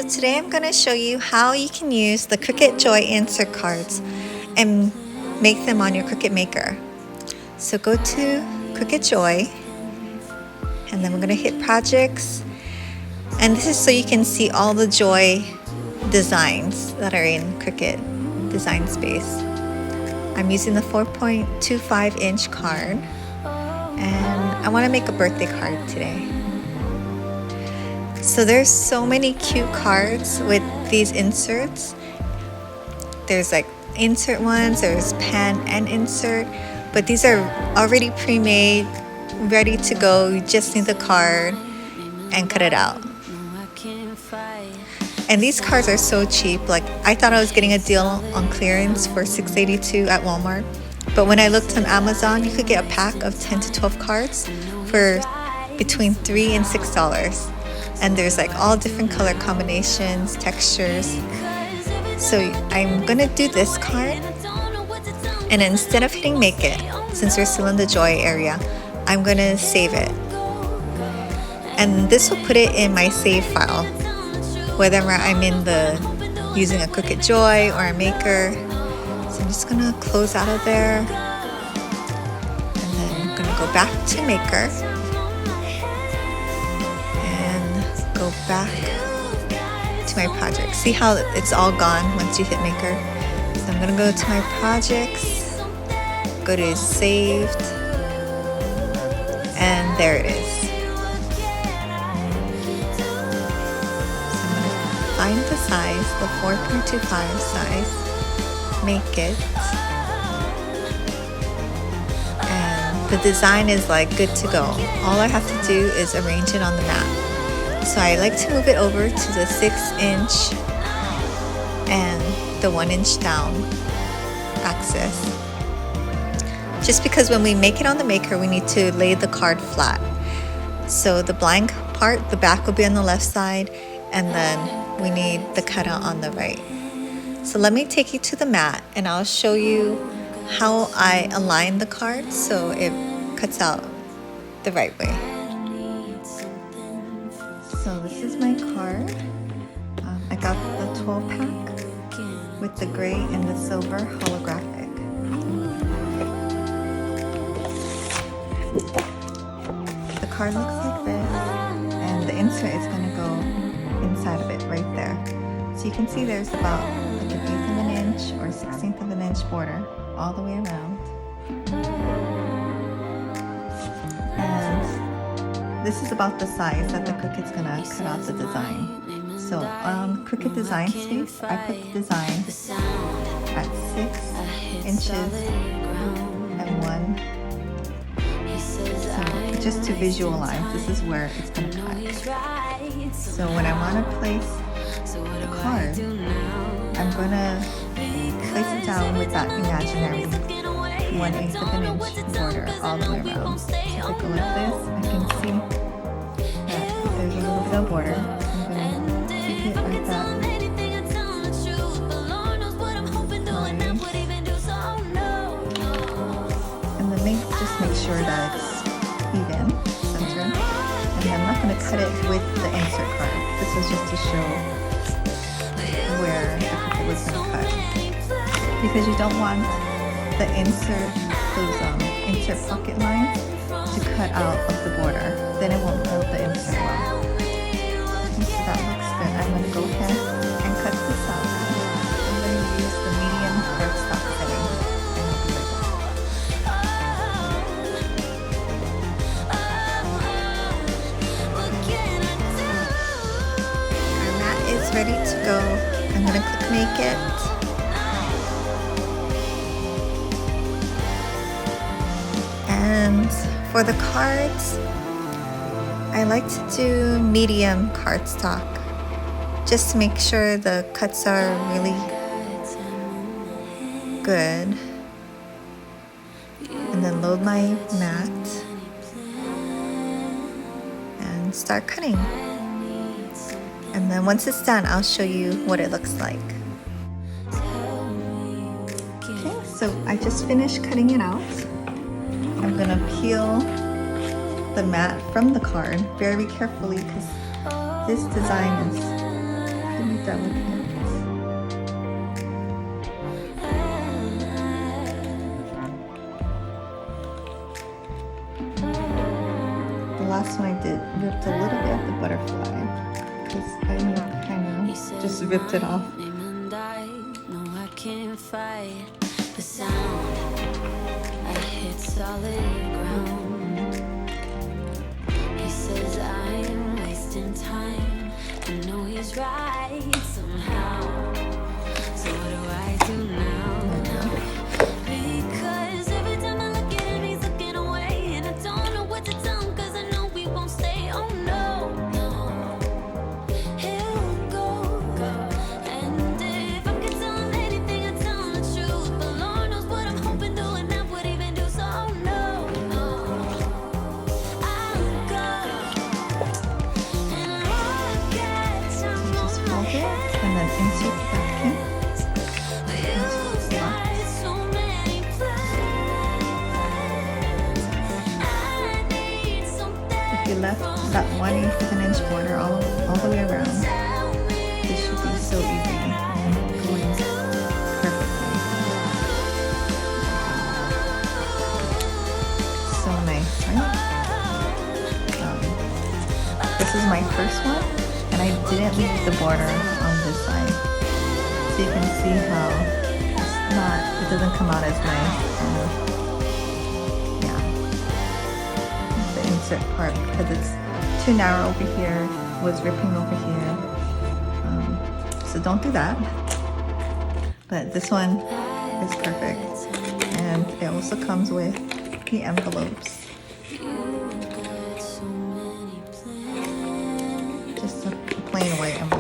So today I'm going to show you how you can use the Cricut Joy insert cards and make them on your Cricut Maker. So go to Cricut Joy and then we're going to hit projects, and this is so you can see all the Joy designs that are in Cricut Design Space. I'm using the 4.25 inch card and I want to make a birthday card today. So there's so many cute cards with these inserts. There's like insert ones, there's pen and insert, but these are already pre-made, ready to go. You just need the card and cut it out. And these cards are so cheap. Like, I thought I was getting a deal on clearance for $6.82 at Walmart, but when I looked on Amazon, you could get a pack of 10 to 12 cards for between $3 and $6. And there's like all different color combinations, textures. So I'm gonna do this card, and instead of hitting make it, since we're still in the Joy area, I'm gonna save it. And this will put it in my save file, whether I'm using a Cricut Joy or a Maker. So I'm just gonna close out of there, and then I'm gonna go back to Maker. Go back to my project. See how it's all gone once you hit Maker? So I'm gonna go to my projects, go to saved, and there it is. So I'm gonna find the size, the 4.25 size, make it, and the design is like good to go. All I have to do is arrange it on the mat. So I like to move it over to the 6 inch and the 1 inch down axis. Just because when we make it on the Maker, we need to lay the card flat. So the blank part, the back will be on the left side, and then we need the cutout on the right. So let me take you to the mat and I'll show you how I align the card so it cuts out the right way. So this is my card. I got the 12 pack with the gray and the silver holographic. The card looks like this, and the insert is going to go inside of it right there. So you can see there's about like an 1/8 of an inch or 1/16 of an inch border all the way around. This is about the size that the Cricut's gonna cut out the design. So on Cricut Design Space, I put the design at 6 inches and 1. So just to visualize, this is where it's gonna cut. So when I wanna place the card, I'm gonna place it down with that imaginary 1/8 of an inch border all the way around. So if I go like this, I can see that there's a little bit of border. I'm going to keep it like that. And then just make sure that it's even, centered. And I'm not going to cut it with the insert card. This is just to show where the Cricut was going to cut. Because you don't want the those insert pocket lines to cut out of the border. Then it won't hold the insert well. Okay, so that looks good. I'm going to go ahead and cut this out. I'm going to use the medium cardstock setting. And I'll be right back. Our mat is ready to go. I'm going to click make it. And for the cards, I like to do medium cardstock just to make sure the cuts are really good. And then load my mat and start cutting. And then once it's done, I'll show you what it looks like. Okay, so I just finished cutting it out. I'm gonna peel the mat from the card very carefully because this design is delicate. The last one I did ripped a little bit of the butterfly because I kind of just ripped it off. No, I can't fight the sound. I hit solid ground. He says I'm wasting time. I know he's right somehow. So what do I do now? Because every time I look at him, he's looking away, and I don't know what to tell him because I know we won't stay. Oh no, no, he'll go. And if I could tell him anything, I'd tell him the truth. But Lord knows what I'm hoping to, and that would even do. So oh no, no, I'll go. And I'll get some Just fold it and then insert back in. You've got so many plans. I need something. If you left that 1/8 border all the way around, this should be so easy and going perfectly. So nice, right? This is my first one, and I didn't leave the border on this side, so you can see how it doesn't come out as nice. Yeah, the insert part, because it's too narrow over here, was ripping over here. So don't do that. But this one is perfect, and it also comes with the envelopes. You've got so many plans. Just a plain white envelope.